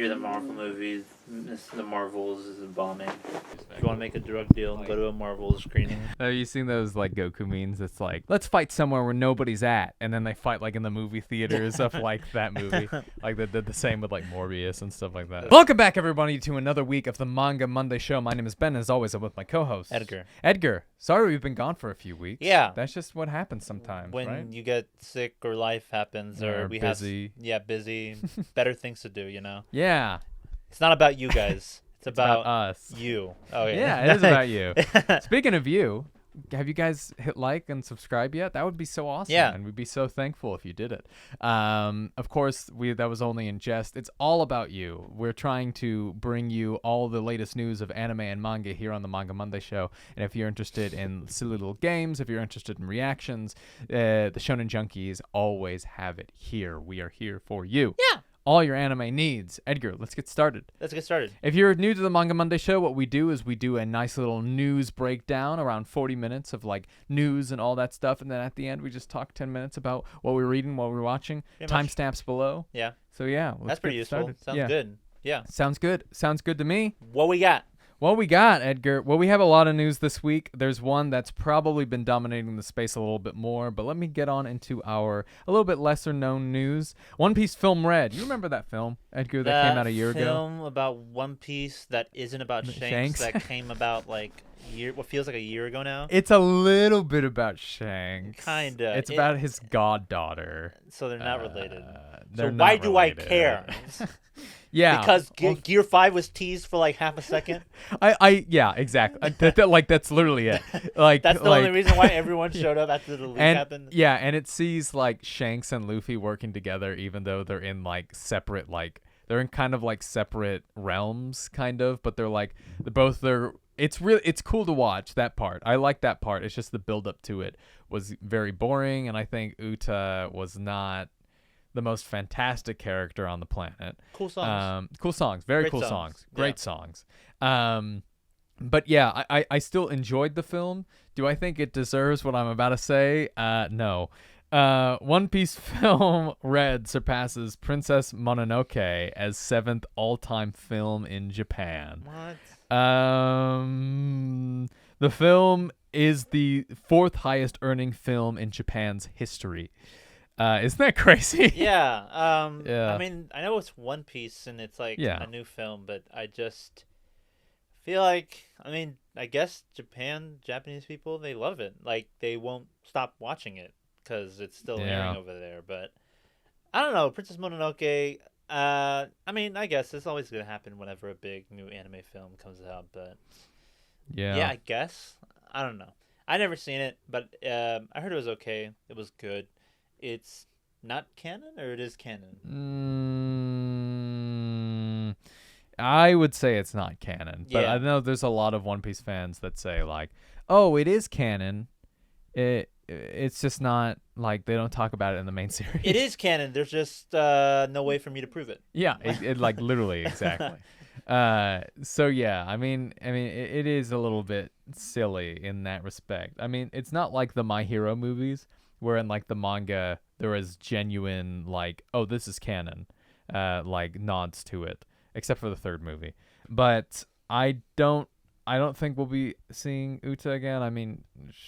Hear the Marvel movies. The Marvels is bombing. If you want to make a drug deal, go to a Marvel screening. Have you seen those like Goku memes? It's like, let's fight somewhere where nobody's at, and then they fight like in the movie theaters of like that movie. Like they did the same with like Morbius and stuff like that. Welcome back, everybody, to another week of the Manga Monday Show. My name is Ben, and as always, I'm with my co-host Edgar. Sorry we've been gone for a few weeks. Yeah, that's just what happens sometimes. When right? you get sick or life happens, or we busy. Busy, better things to do. Yeah. It's not about you guys. It's about us. You. Oh yeah. Yeah, it is about you. Speaking of you, have you guys hit like and subscribe yet? That would be so awesome. Yeah. And we'd be so thankful if you did it. Of course, that was only in jest. It's all about you. We're trying to bring you all the latest news of anime and manga here on the Manga Monday Show. And if you're interested in silly little games, if you're interested in reactions, the Shonen Junkies always have it here. We are here for you. Yeah. All your anime needs. Edgar, let's get started. If you're new to the Manga Monday Show, what we do is we do a nice little news breakdown, around 40 minutes of like news and all that stuff, and then at the end we just talk 10 minutes about what we're reading, what we're watching. Timestamps below. Yeah. So yeah, that's pretty useful. Sounds good. Yeah. Sounds good. Sounds good to me. What we got? What we got, Edgar? Well, we have a lot of news this week. There's one that's probably been dominating the space a little bit more, but let me get on into a little bit lesser known news. One Piece film Red. You remember that film, Edgar, that came out a year ago? Film about One Piece that isn't about Shanks that came about like what feels like a year ago now. It's a little bit about Shanks. Kinda. It's about his goddaughter. So they're not related. So why do I care? Yeah, because Gear 5 was teased for like half a second. Yeah, exactly. That's literally it. Like that's the only reason why everyone showed up after the leak happened. Yeah, and it sees like Shanks and Luffy working together, even though they're in like separate, like they're in kind of like separate realms, kind of, but it's cool to watch that part. I like that part. It's just the build up to it was very boring, and I think Uta was not the most fantastic character on the planet. Cool songs. Very cool songs. Great songs. But yeah, I still enjoyed the film. Do I think it deserves what I'm about to say? No. One Piece film Red surpasses Princess Mononoke as 7th all-time film in Japan. What? The film is the 4th highest earning film in Japan's history. Isn't that crazy? Yeah. Yeah. I mean, I know it's One Piece and it's like a new film, but I just feel like, I guess Japanese people, they love it. Like, they won't stop watching it because it's still airing over there. But I don't know. Princess Mononoke, I guess it's always going to happen whenever a big new anime film comes out. But yeah, I guess. I don't know. I never seen it, but I heard it was okay. It was good. It's not canon, or it is canon? I would say it's not canon, but yeah. I know there's a lot of One Piece fans that say like, "Oh, it is canon." It's just not like they don't talk about it in the main series. It is canon. There's just no way for me to prove it. Yeah, it like literally exactly. So yeah, it is a little bit silly in that respect. It's not like the My Hero movies, where in like the manga there is genuine like, oh, this is canon, like nods to it, except for the 3rd movie. But I don't think we'll be seeing Uta again.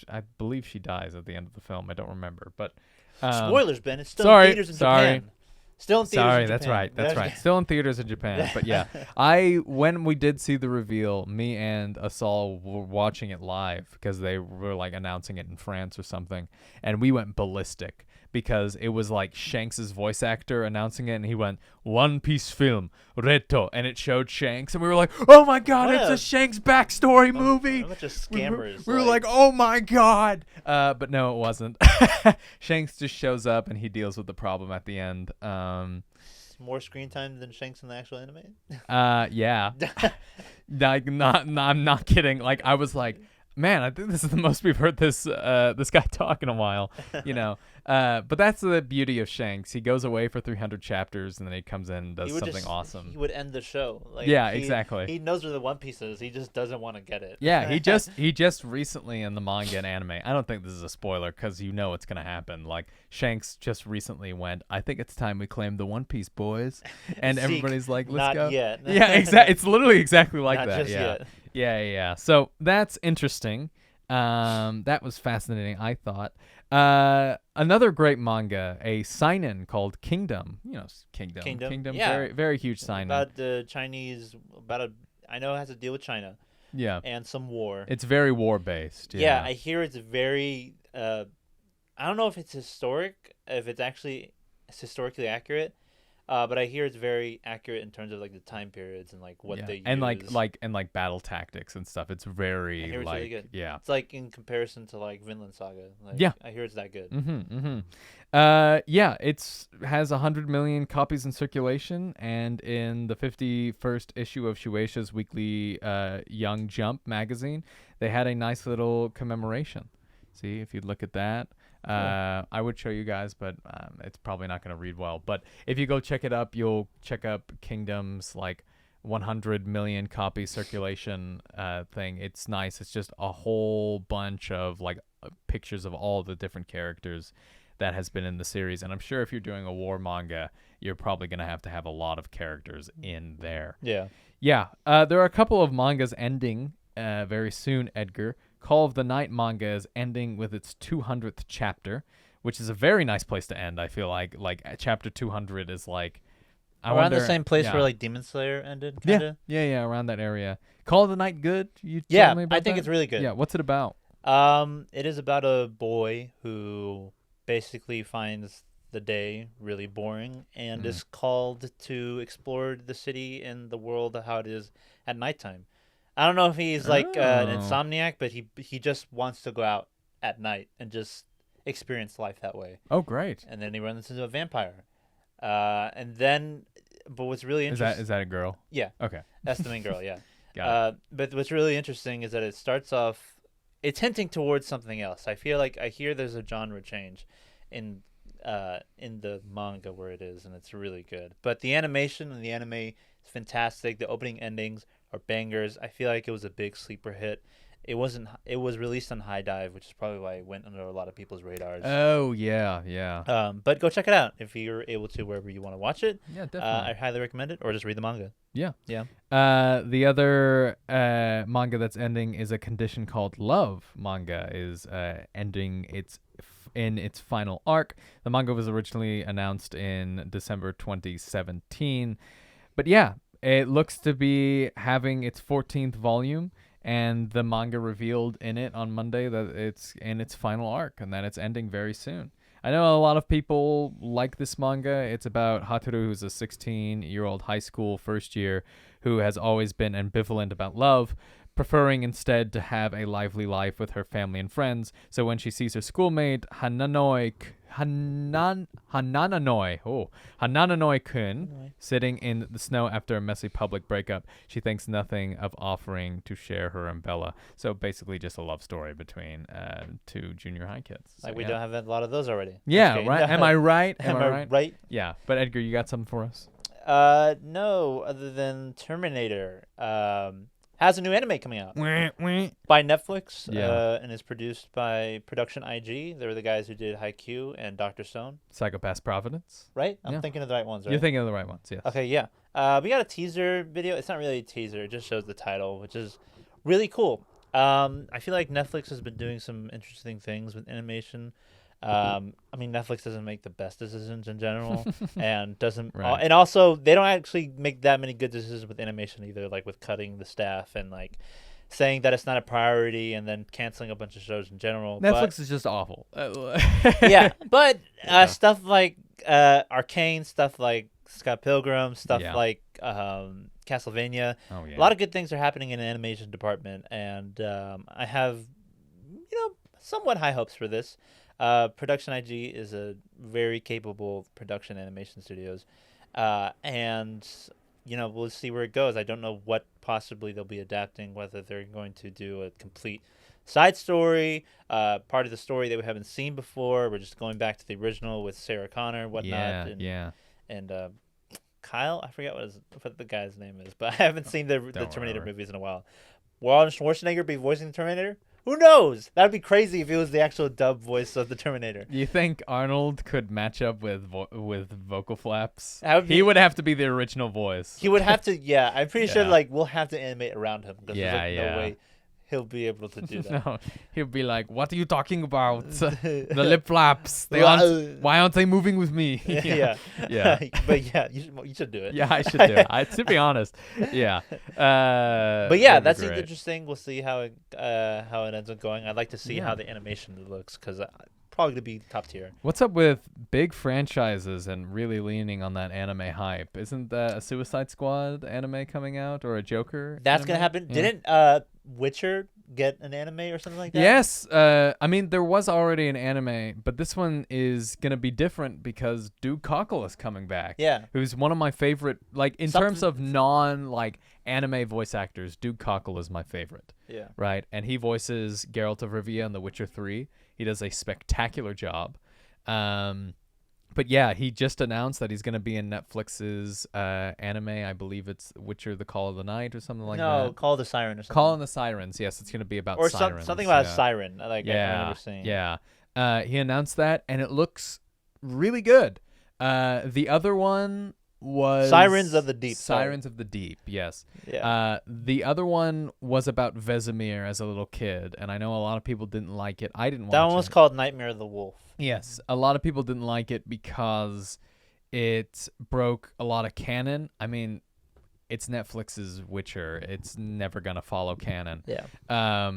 I believe she dies at the end of the film. I don't remember, but spoilers, Ben. It's still in theaters in Japan. Still in theaters in Japan. That's right. Still in theaters in Japan. But yeah, when we did see the reveal, me and Asal were watching it live because they were like announcing it in France or something, and we went ballistic because it was like Shanks' voice actor announcing it, and he went, "One Piece film, Reto," and it showed Shanks, and we were like, "Oh my god, it's a Shanks backstory movie!" A bunch of scammers. We were like, "Oh my god!" But no, it wasn't. Shanks just shows up and he deals with the problem at the end. More screen time than Shanks in the actual anime? Yeah. Like, I'm not kidding. Like, I was like, Man, I think this is the most we've heard this guy talk in a while, But that's the beauty of Shanks. He goes away for 300 chapters, and then he comes in and does something awesome. He would end the show. Exactly. He knows where the One Piece is. He just doesn't want to get it. Yeah, he just recently in the manga and anime. I don't think this is a spoiler because it's gonna happen. Like Shanks just recently went, I think it's time we claim the One Piece, boys, and everybody's like, let's go. Not yet. Yeah, exactly. It's literally exactly like Not that. Just yeah. Yet. Yeah. So that's interesting. That was fascinating, I thought. Another great manga, a seinen called Kingdom. Kingdom. Yeah. Very, very huge seinen. About the Chinese. I know it has to deal with China. Yeah. And some war. It's very war based. Yeah, I hear it's very. I don't know if it's if it's historically accurate. But I hear it's very accurate in terms of like the time periods and like what they use. And like battle tactics and stuff. It's very I hear it's really good. Yeah. It's like in comparison to like Vinland Saga. I hear it's that good. It's has 100 million copies in circulation, and in the 51st issue of Shueisha's weekly Young Jump magazine, they had a nice little commemoration. See, if you look at that. I would show you guys, but it's probably not going to read well. But if you go check it up, you'll check up Kingdom's like 100 million copy circulation thing. It's nice. It's just a whole bunch of like pictures of all the different characters that has been in the series. And I'm sure if you're doing a war manga, you're probably going to have a lot of characters in there. Yeah. Yeah. There are a couple of mangas ending very soon, Edgar. Call of the Night manga is ending with its 200th chapter, which is a very nice place to end. I feel like chapter 200 is like around the same place where like Demon Slayer ended. Kinda? Yeah, around that area. Call of the Night good? You yeah, me about I think that? It's really good. Yeah, what's it about? It is about a boy who basically finds the day really boring and is called to explore the city and the world how it is at nighttime. I don't know if he's like an insomniac, but he just wants to go out at night and just experience life that way. Oh, great! And then he runs into a vampire, but what's really interesting is that a girl? Yeah. Okay. That's the main girl. Yeah. Got it. But what's really interesting is that it starts off, it's hinting towards something else. I feel like I hear there's a genre change in the manga where it is, and it's really good. But the animation and the anime is fantastic. The opening endings are bangers. I feel like it was a big sleeper hit. It wasn't. It was released on High Dive, which is probably why it went under a lot of people's radars. Oh yeah. But go check it out if you're able to, wherever you want to watch it. Yeah, definitely. I highly recommend it, or just read the manga. Yeah. The other manga that's ending is a condition called Love. Manga is ending in its final arc. The manga was originally announced in December 2017, but yeah, it looks to be having its 14th volume. And the manga revealed in it on Monday that it's in its final arc and that it's ending very soon. I know a lot of people like this manga. It's about Hatoru, who's a 16-year-old high school first year who has always been ambivalent about love, preferring instead to have a lively life with her family and friends. So when she sees her schoolmate Hanananoi-kun sitting in the snow after a messy public breakup, she thinks nothing of offering to share her umbrella. So basically just a love story between two junior high kids. So, we don't have a lot of those already. Yeah, right? Am I right? Am I right? Yeah, but Edgar, you got something for us? No, other than Terminator. Has a new anime coming out by Netflix, and is produced by Production IG. They're the guys who did Haikyuu and Dr. Stone. Psychopath's Providence. Right? I'm thinking of the right ones, right? You're thinking of the right ones, yes. Okay, yeah. We got a teaser video. It's not really a teaser. It just shows the title, which is really cool. I feel like Netflix has been doing some interesting things with animation. I mean, Netflix doesn't make the best decisions in general, and doesn't, and also they don't actually make that many good decisions with animation either, like with cutting the staff and like saying that it's not a priority and then canceling a bunch of shows in general. Netflix is just awful. Yeah, but stuff like Arcane, stuff like Scott Pilgrim, stuff like Castlevania. Oh, yeah. A lot of good things are happening in the animation department, and I have, somewhat high hopes for this. Production IG is a very capable production animation studios, and we'll see where it goes. I don't know what possibly they'll be adapting, whether they're going to do a complete side story, part of the story that we haven't seen before. We're just going back to the original with Sarah Connor and whatnot. And Kyle, I forget what the guy's name is, but I haven't seen the Terminator movies in a while. Will Arnold Schwarzenegger be voicing the Terminator? Who knows? That would be crazy if it was the actual dub voice of the Terminator. You think Arnold could match up with vocal flaps? He would have to be the original voice. He would have to. Yeah, I'm pretty sure. Like we'll have to animate around him because there's no way he'll be able to do that. No, he'll be like, "What are you talking about? The lip flaps. Why aren't they moving with me?" Yeah. But yeah, you should do it. Yeah, I should do it. To be honest, yeah. But yeah, that seems interesting. We'll see how it ends up going. I'd like to see how the animation looks because probably gonna be top tier. What's up with big franchises and really leaning on that anime hype? Isn't that a Suicide Squad anime coming out or a Joker? That's anime? Gonna happen. Yeah. Didn't Witcher get an anime or something like that? Yes. I mean, there was already an anime, but this one is gonna be different because Duke Cockle is coming back. Yeah. Who's one of my favorite, like in terms of anime voice actors, Duke Cockle is my favorite. Yeah. Right, and he voices Geralt of Rivia in The Witcher 3. He does a spectacular job. But yeah, he just announced that he's going to be in Netflix's anime. I believe it's Witcher: The Call of the Night or something like that. No, Call of the Siren or something. Call of the Sirens. Yes, it's going to be about sirens. Or something about a siren. I remember seeing. Yeah. He announced that, and it looks really good. The other one was Sirens of the Deep. Sirens of the Deep, yes. Yeah. The other one was about Vesemir as a little kid, and I know a lot of people didn't like it. I didn't watch it. That one was called Nightmare of the Wolf. Yes, a lot of people didn't like it because it broke a lot of canon. I mean, it's Netflix's Witcher. It's never going to follow canon. Yeah.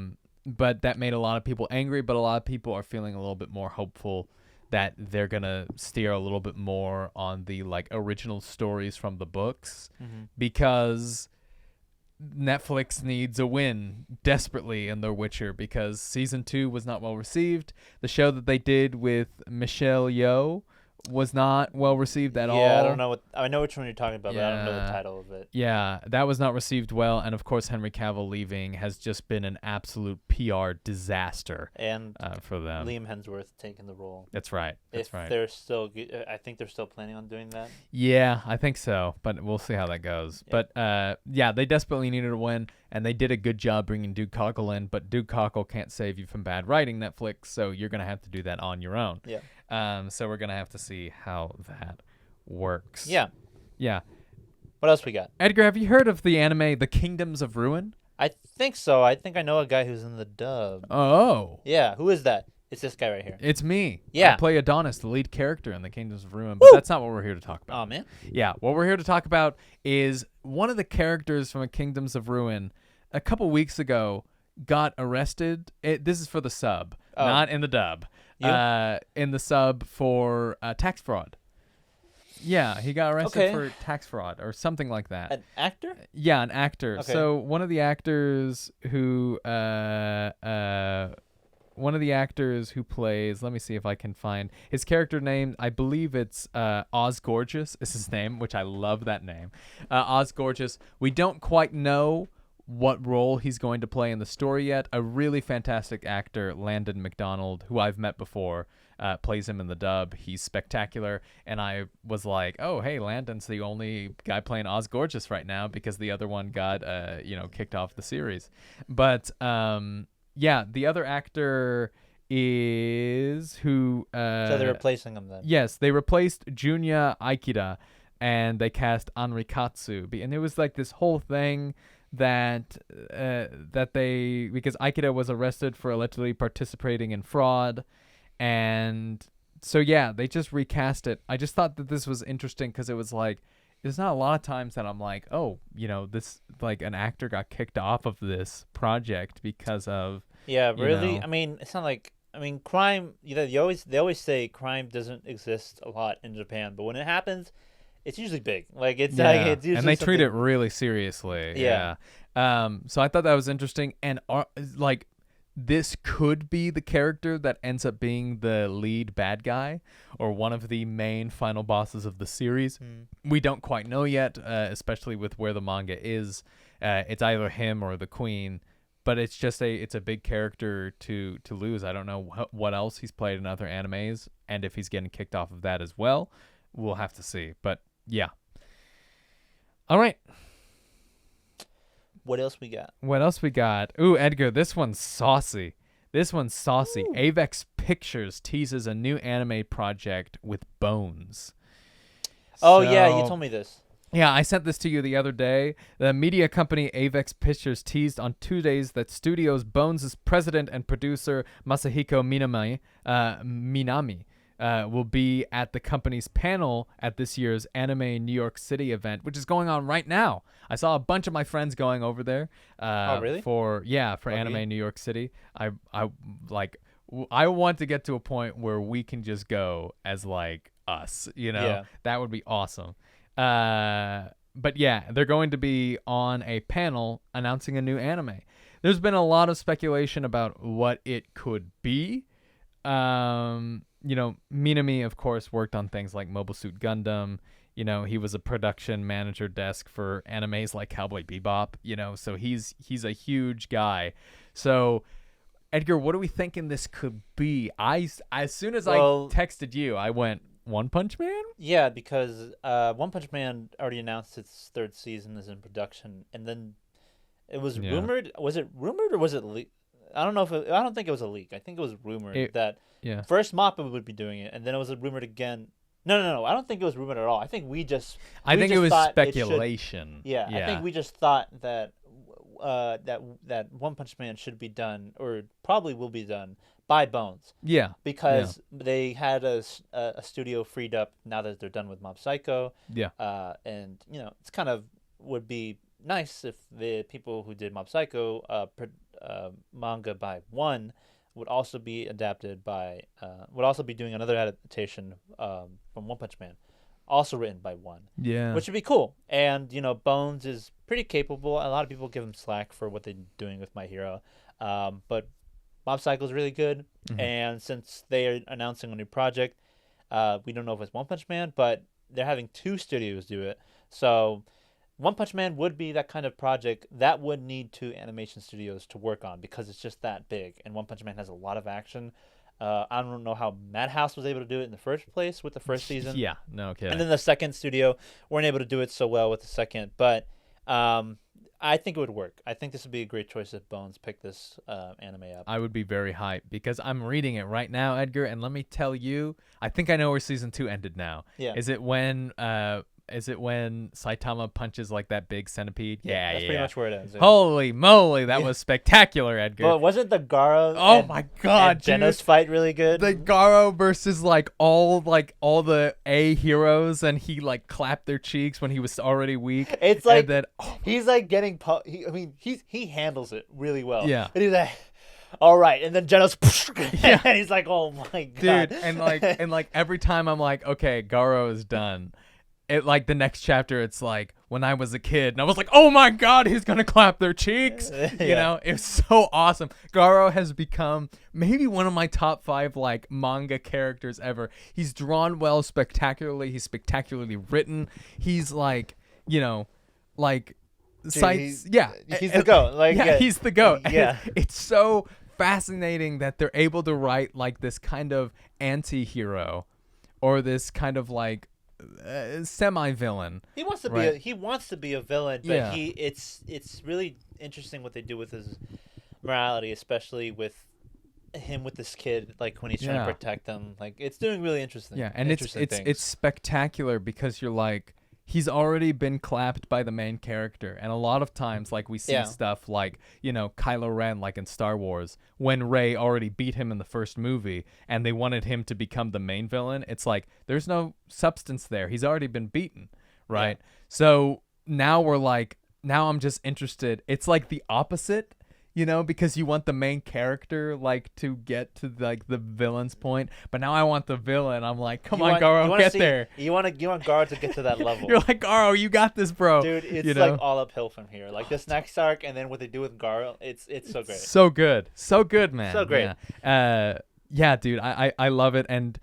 But that made a lot of people angry, but a lot of people are feeling a little bit more hopeful that they're going to steer a little bit more on the original stories from the books because Netflix needs a win desperately in their Witcher because season 2 was not well received. The show that they did with Michelle Yeoh was not well received at all. Yeah, I know which one you're talking about, but I don't know the title of it. Yeah, that was not received well, and of course Henry Cavill leaving has just been an absolute PR disaster. And for them, Liam Hemsworth taking the role. That's right. They're still, I think they're still planning on doing that. Yeah, I think so, but we'll see how that goes. Yeah. But yeah, they desperately needed a win, and they did a good job bringing Duke Cockle in. But Duke Cockle can't save you from bad writing, Netflix. So you're gonna have to do that on your own. Yeah. So we're gonna have to see how that works. Yeah. Yeah. What else we got? Edgar, have you heard of the anime The Kingdoms of Ruin? I think so. I think I know a guy who's in the dub. Oh. Yeah. Who is that? It's this guy right here. It's me. Yeah. I play Adonis, the lead character in The Kingdoms of Ruin, but that's not what we're here to talk about. Oh, man. Yeah. What we're here to talk about is one of the characters from Kingdoms of Ruin a couple weeks ago got arrested. This is for the sub, not in the dub. In the sub for tax fraud. Yeah, he got arrested for tax fraud or something like that. An actor? Yeah, an actor. Okay. So one of the actors who plays, let me see if I can find his character name. I believe it's Oz Gorgeous is his name, which I love that name. Oz Gorgeous. We don't quite know what role he's going to play in the story yet. A really fantastic actor, Landon McDonald, who I've met before, plays him in the dub. He's spectacular, and I was like, oh, hey, Landon's the only guy playing Oz Gorgeous right now because the other one got kicked off the series. But yeah, the other actor is who so they're replacing him then. Yes, they replaced Junya Aikida and they cast Anri Katsu, and it was like this whole thing that they, because Aikida was arrested for allegedly participating in fraud, and so yeah, they just recast it. I just thought that this was interesting because it was like, there's not a lot of times that I'm like, oh, this like an actor got kicked off of this project because of really. I mean, it's not like, crime. They always say crime doesn't exist a lot in Japan, but when it happens, it's usually big. It's usually, and they treat it really seriously. Yeah. So I thought that was interesting, and this could be the character that ends up being the lead bad guy or one of the main final bosses of the series. We don't quite know yet, especially with where the manga is. It's either him or the queen, but it's just it's a big character to lose. I don't know what else he's played in other animes, and if he's getting kicked off of that as well, we'll have to see. But yeah. All right. What else we got? Ooh, Edgar, this one's saucy. Ooh. Avex Pictures teases a new anime project with Bones. Oh, yeah, you told me this. Yeah, I sent this to you the other day. The media company Avex Pictures teased on 2 days that studio's Bones' president and producer Masahiko Minami will be at the company's panel at this year's Anime New York City event, which is going on right now. I saw a bunch of my friends going over there. Oh, really? For Anime New York City. I want to get to a point where we can just go as like us, Yeah. That would be awesome. But yeah, they're going to be on a panel announcing a new anime. There's been a lot of speculation about what it could be. Minami, of course, worked on things like Mobile Suit Gundam. He was a production manager desk for animes like Cowboy Bebop, so he's a huge guy. So, Edgar, what are we thinking this could be? As soon as I texted you, I went, One Punch Man? Yeah, because One Punch Man already announced its 3rd season is in production, and then it was rumored. Was it rumored or was it leaked? I don't know I don't think it was a leak. I think it was rumored that first Mappa would be doing it, and then it was rumored again. No. I don't think it was rumored at all. I think I think it was speculation. I think we just thought that that One Punch Man should be done, or probably will be done, by Bones. Yeah. Because they had a studio freed up now that they're done with Mob Psycho. Yeah. And it's kind of would be nice if the people who did Mob Psycho manga by One would also be adapted by would also be doing another adaptation from One Punch Man, also written by One. Yeah. Which would be cool. And Bones is pretty capable. A lot of people give him slack for what they're doing with My Hero. But Mob Psycho is really good. Mm-hmm. And since they are announcing a new project, we don't know if it's One Punch Man, but they're having 2 studios do it. So One Punch Man would be that kind of project that would need 2 animation studios to work on because it's just that big. And One Punch Man has a lot of action. I don't know how Madhouse was able to do it in the first place with the first season. Yeah, no kidding. And then the second studio weren't able to do it so well with the second. But I think it would work. I think this would be a great choice if Bones picked this anime up. I would be very hyped because I'm reading it right now, Edgar, and let me tell you, I think I know where season 2 ended now. Yeah. Is it when Saitama punches like that big centipede? Yeah, that's pretty much where it ends. Yeah. Holy moly, that was spectacular, Edgar. But wasn't the Garo my god, and Genos fight really good? The Garo versus all the A heroes, and he clapped their cheeks when he was already weak. It's like and then, he's getting he handles it really well. Yeah. And he's like, all right, and then Genos and he's like, oh my god. Dude, and every time I'm like, okay, Garo is done. It the next chapter, it's like when I was a kid, and I was like, "Oh my God, he's gonna clap their cheeks!" It's so awesome. Garo has become maybe one of my top 5 manga characters ever. He's drawn well, spectacularly. He's spectacularly written. He's he's the goat. He's the goat. Yeah, it's so fascinating that they're able to write this kind of anti-hero, or this kind of semi-villain. He wants to be a villain, but it's really interesting what they do with his morality, especially with him with this kid, when he's trying to protect them. It's doing really interesting. Yeah, and it's spectacular because you're he's already been clapped by the main character, and a lot of times we see stuff Kylo Ren in Star Wars when Rey already beat him in the first movie and they wanted him to become the main villain. It's there's no substance there. He's already been beaten, right? Yeah. So now now I'm just interested. It's the opposite, because you want the main character to get to the villain's point, but now I want the villain. I'm come on, Garo, get there. You want Garo to get to that level. You're Garo, you got this, bro. Dude, it's all uphill from here. This next arc, and then what they do with Garo, it's so great. So good, man. So great. Yeah, dude, I love it, and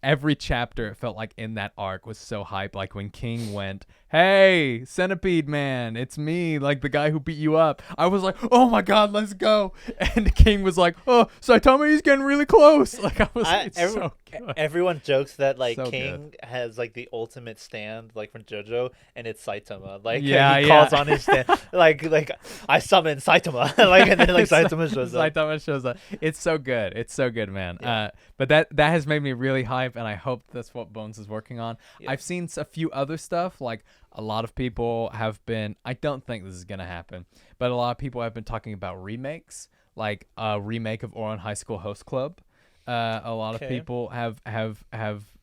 every chapter it felt in that arc was so hype. When King went hey, Centipede Man, it's me, like the guy who beat you up. I was like, oh my god, let's go. And the King was like, oh, Saitama, getting really close. Like, I was like, so good. Everyone jokes that like So King has like the ultimate stand, like from JoJo, and it's Saitama. Like he Yeah. calls on his stand, like I summon Saitama, like, and then like Saitama shows up. Saitama shows up. It's so good. It's so good, man. Yeah. But that has made me really hype, and I hope that's what Bones is working on. Yeah. I've seen a few other stuff, like a lot of people have been. I don't think this is gonna happen, but a lot of people have been talking about remakes, like a remake of Ouran High School Host Club. A lot of people have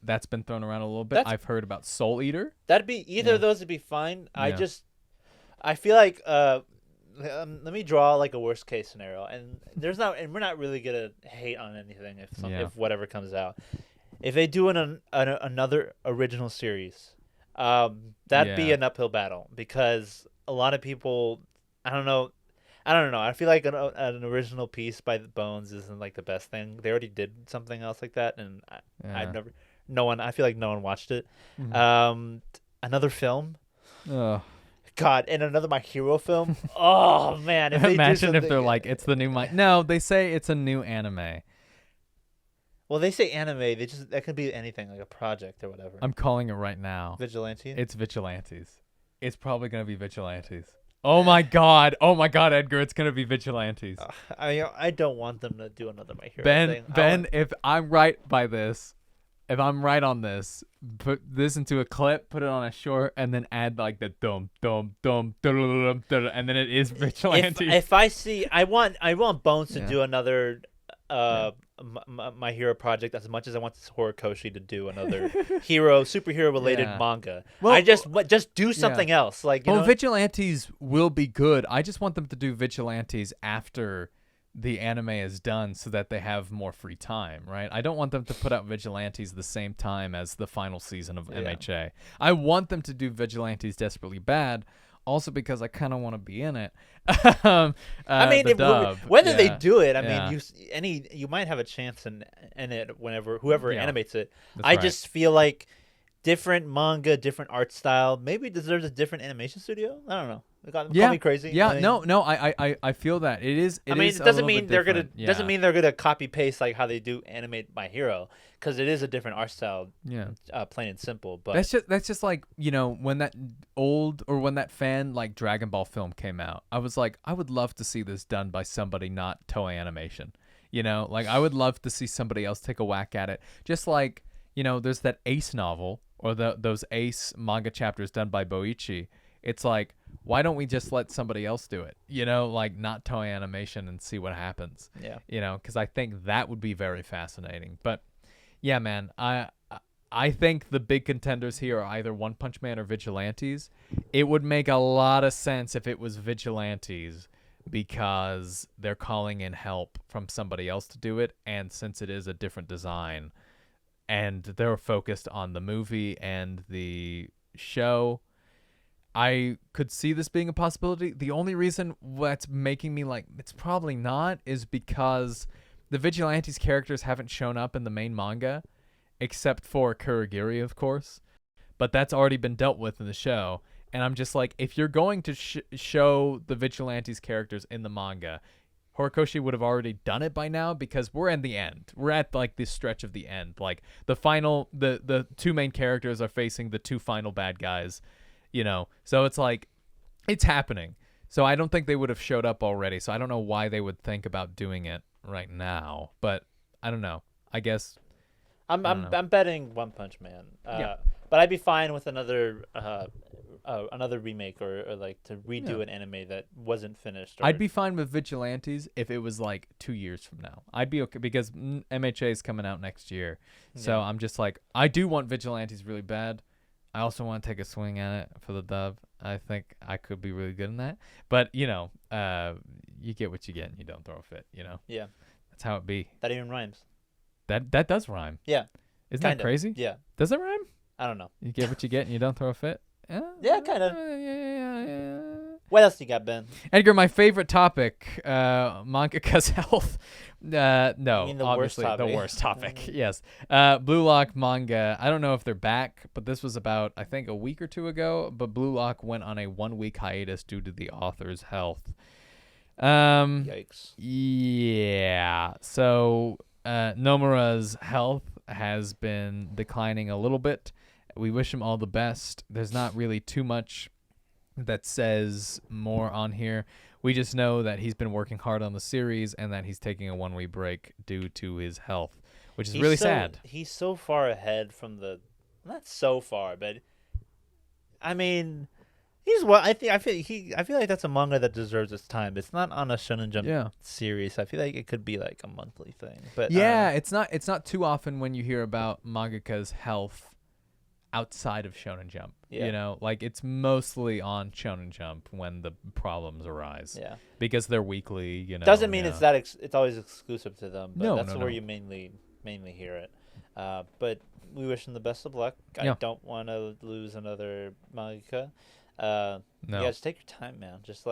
that's been thrown around a little bit. I've heard about Soul Eater. That'd be either of those would be fine. Yeah. I feel like let me draw like a worst case scenario, and we're not really gonna hate on anything if whatever comes out. If they do another original series, that'd be an uphill battle, because a lot of people, I don't know. I feel like an original piece by the Bones isn't like the best thing. They already did something else like that, and I feel like no one watched it. Mm-hmm. Another film. Ugh. God, and another My Hero film. Oh man! Imagine if they're like, it's the new No, they say it's a new anime. Well, they say anime. That could be anything, like a project or whatever. I'm calling it right now. Vigilante. It's Vigilantes. It's probably gonna be Vigilantes. Oh my god, Edgar! It's gonna be Vigilantes. I don't want them to do another My Hero thing. Ben, if I'm right by this, if I'm right on this, put this into a clip, put it on a short, and then add like the dum dum dum dum, and then it is Vigilantes. If I see, I want Bones to do another My Hero project as much as I want Horikoshi to do another superhero related manga. Well, I just do something else. Like, Vigilantes will be good. I just want them to do Vigilantes after the anime is done, so that they have more free time, right? I don't want them to put out Vigilantes the same time as the final season of MHA. I want them to do Vigilantes Desperately Bad, also because I kind of want to be in it. I mean, whether they do it, I mean, you might have a chance in it whoever animates it. I just feel like different manga, different art style, maybe deserves a different animation studio. I don't know. Call me crazy. Yeah, I feel that it is. It doesn't mean they're gonna copy paste like how they do animate My Hero, because it is a different art style. Yeah, plain and simple. But that's just like, when that fan like Dragon Ball film came out, I was like, I would love to see this done by somebody not Toei Animation. Like I would love to see somebody else take a whack at it. Just like there's that Ace novel or those Ace manga chapters done by Boichi. It's like, why don't we just let somebody else do it? Like not Toei Animation, and see what happens. Yeah. Because I think that would be very fascinating. But yeah, man, I think the big contenders here are either One Punch Man or Vigilantes. It would make a lot of sense if it was Vigilantes, because they're calling in help from somebody else to do it, and since it is a different design, and they're focused on the movie and the show, I could see this being a possibility. The only reason that's making me like it's probably not is because the Vigilantes characters haven't shown up in the main manga, except for Kurogiri, of course. But that's already been dealt with in the show. And I'm just like, if you're going to show the Vigilantes characters in the manga, Horikoshi would have already done it by now, because we're in the end. We're at like this stretch of the end. Like the two main characters are facing the two final bad guys. So it's like, it's happening. So I don't think they would have showed up already. So I don't know why they would think about doing it right now. But I don't know. I guess I'm betting One Punch Man. But I'd be fine with another remake or like to redo an anime that wasn't finished. I'd be fine with Vigilantes if it was like 2 years from now. I'd be okay, because MHA is coming out next year. So I'm just like, I do want Vigilantes really bad. I also want to take a swing at it for the dub. I think I could be really good in that. But, you get what you get and you don't throw a fit, Yeah. That's how it be. That even rhymes. That does rhyme. Yeah. Isn't that crazy? Yeah. Does it rhyme? I don't know. You get what you get and you don't throw a fit? Yeah, kind of. What else you got, Ben? Edgar, my favorite topic, mangaka's health. No, mean the obviously worst topic. the worst topic. Yes. Blue Lock manga. I don't know if they're back, but this was about, I think, a week or two ago. But Blue Lock went on a 1-week hiatus due to the author's health. Yikes. Yeah. So Nomura's health has been declining a little bit. We wish him all the best. There's not really too much that says more on here. We just know that he's been working hard on the series and that he's taking a 1-week break due to his health, which is really sad. He's so far ahead from the, not so far, but I mean, he's what I feel like that's a manga that deserves its time. It's not on a Shonen Jump series. I feel like it could be like a monthly thing. But yeah, it's not too often when you hear about mangaka's health outside of Shonen Jump. Yeah. You know, like it's mostly on Shonen Jump when the problems arise. Yeah. Because they're weekly, you know. Doesn't mean it's that it's always exclusive to them, but that's where you mainly hear it. But we wish him the best of luck. I don't want to lose another mangaka. No. Yeah, just take your time, man. Just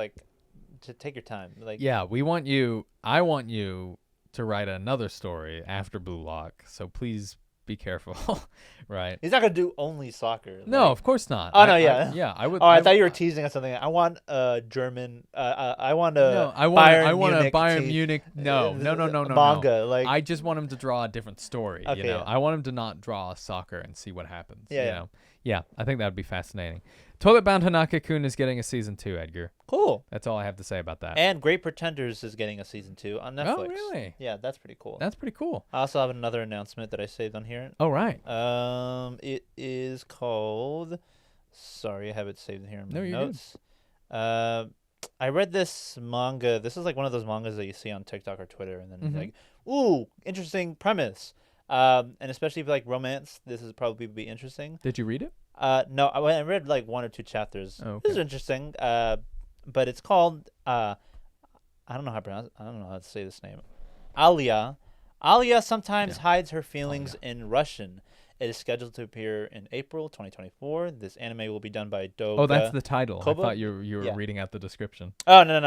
take your time. Like, yeah, I want you to write another story after Blue Lock. So please be careful, right? He's not gonna do only soccer. No, of course not. Oh no, yeah, I would. Oh, I thought you were teasing us something. I want German. I want a. I want a Bayern Munich. No. Manga. No. Like, I just want him to draw a different story. Okay, you know, yeah. I want him to not draw soccer and see what happens. Yeah. You know? Yeah, I think that would be fascinating. Toilet Bound Hanaka-kun is getting a season 2, Edgar. Cool. That's all I have to say about that. And Great Pretenders is getting a season 2 on Netflix. Oh, really? Yeah, that's pretty cool. That's pretty cool. I also have another announcement that I saved on here. Oh, right. It is called. Sorry, I have it saved here in my you're notes. Good. I read this manga. This is like one of those mangas that you see on TikTok or Twitter, and then like, ooh, interesting premise. And especially if you like romance, this is probably be interesting. Did you read it? No, I read like 1 or 2 chapters. Oh, okay. This is interesting. But it's called I don't know how to say this name. Alya. Alya sometimes hides her feelings in Russian. It is scheduled to appear in April 2024. This anime will be done by Doga. Oh, that's the title. Kobo? I thought you were reading out the description. Oh, no.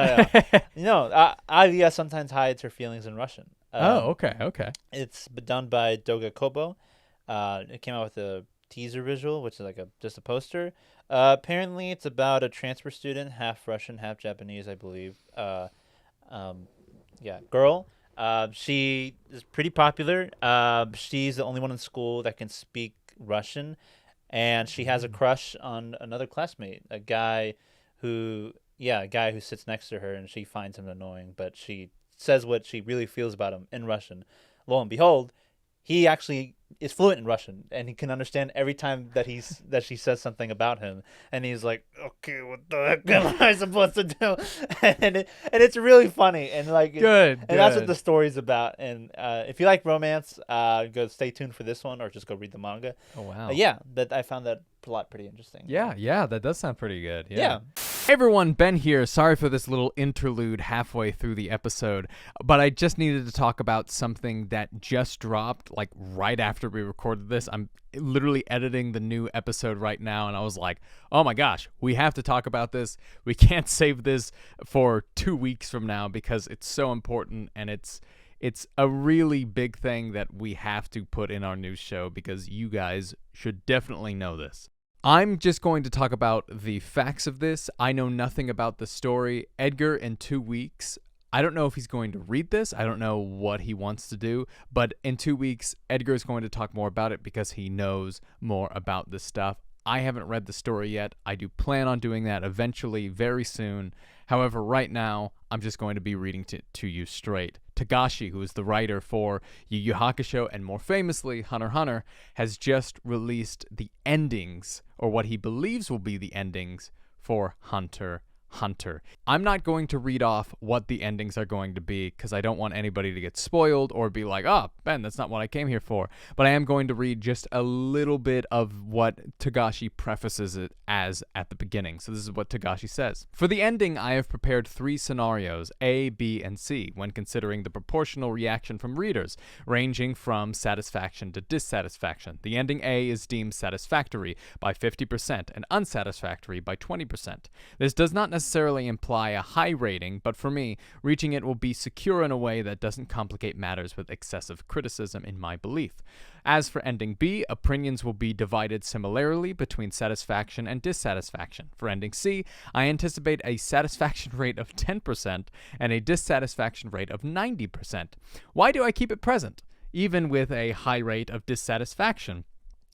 No, Alya sometimes hides her feelings in Russian. Okay. It's done by Doga Kobo. It came out with a teaser visual, which is like just a poster. Apparently, it's about a transfer student, half Russian, half Japanese, I believe. Girl. She is pretty popular. She's the only one in school that can speak Russian, and she has a crush on another classmate, a guy who sits next to her, and she finds him annoying, but she says what she really feels about him in Russian. Lo and behold, he actually is fluent in Russian, and he can understand every time that she says something about him, and he's like, okay, what the heck am I supposed to do? and it's really funny, and like good. That's what the story's about. And if you like romance, go stay tuned for this one, or just go read the manga. Oh wow. I found that plot pretty interesting. Yeah, that does sound pretty good. Yeah. Hey everyone, Ben here. Sorry for this little interlude halfway through the episode, but I just needed to talk about something that just dropped like right after we recorded this. I'm literally editing the new episode right now, and I was like, oh my gosh, we have to talk about this. We can't save this for 2 weeks from now because it's so important, and it's a really big thing that we have to put in our news show because you guys should definitely know this. I'm just going to talk about the facts of this. I know nothing about the story. Edgar, in 2 weeks, I don't know if he's going to read this. I don't know what he wants to do. But in 2 weeks, Edgar is going to talk more about it because he knows more about this stuff. I haven't read the story yet. I do plan on doing that eventually, very soon. However, right now, I'm just going to be reading to you straight. Tagashi, who is the writer for Yu Yu Hakusho and more famously HunterXHunter, has just released the endings, or what he believes will be the endings, for HunterXHunter. I'm not going to read off what the endings are going to be because I don't want anybody to get spoiled or be like, oh, Ben, that's not what I came here for. But I am going to read just a little bit of what Tagashi prefaces it as at the beginning. So this is what Tagashi says. For the ending, I have prepared 3 scenarios, A, B, and C, when considering the proportional reaction from readers, ranging from satisfaction to dissatisfaction. The ending A is deemed satisfactory by 50% and unsatisfactory by 20%. This does not necessarily imply a high rating, but for me, reaching it will be secure in a way that doesn't complicate matters with excessive criticism in my belief. As for ending B, opinions will be divided similarly between satisfaction and dissatisfaction. For ending C, I anticipate a satisfaction rate of 10% and a dissatisfaction rate of 90%. Why do I keep it present, even with a high rate of dissatisfaction?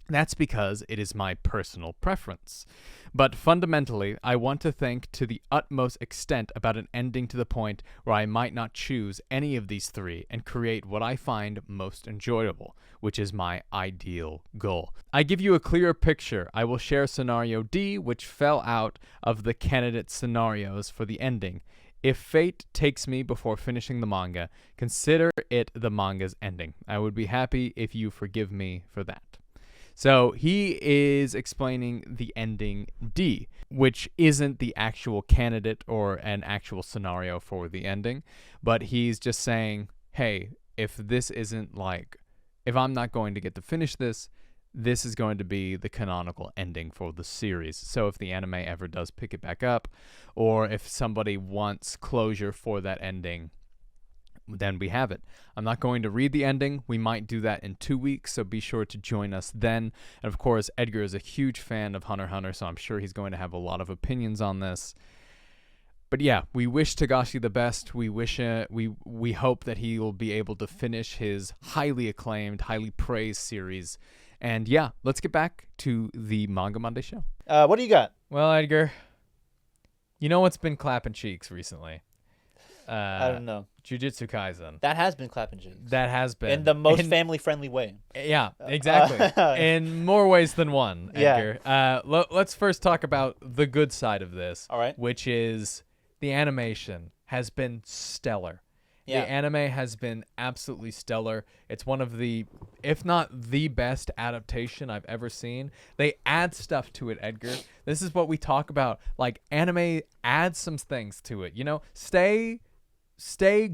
That's because it is my personal preference. But fundamentally, I want to think to the utmost extent about an ending to the point where I might not choose any of these three and create what I find most enjoyable, which is my ideal goal. I give you a clearer picture. I will share scenario D, which fell out of the candidate scenarios for the ending. If fate takes me before finishing the manga, consider it the manga's ending. I would be happy if you forgive me for that. So he is explaining the ending D, which isn't the actual candidate or an actual scenario for the ending, but he's just saying, hey, if I'm not going to get to finish this, this is going to be the canonical ending for the series. So if the anime ever does pick it back up, or if somebody wants closure for that ending, then we have it. I'm not going to read the ending. We might do that in 2 weeks, so be sure to join us then. And of course, Edgar is a huge fan of HunterXHunter, so I'm sure he's going to have a lot of opinions on this. But yeah, we wish Tagashi the best. We hope that he will be able to finish his highly acclaimed, highly praised series. And yeah, let's get back to the Manga Monday show. What do you got? Well, Edgar, you know what's been clapping cheeks recently? I don't know. Jujutsu Kaisen. That has been clapping cheeks. That has been. In the most family-friendly way. Yeah, exactly. In more ways than one, Edgar. Yeah. Let's first talk about the good side of this. All right. Which is the animation has been stellar. Yeah. The anime has been absolutely stellar. It's one of the, if not the best adaptation I've ever seen. They add stuff to it, Edgar. This is what we talk about. Like, anime adds some things to it. You know, stay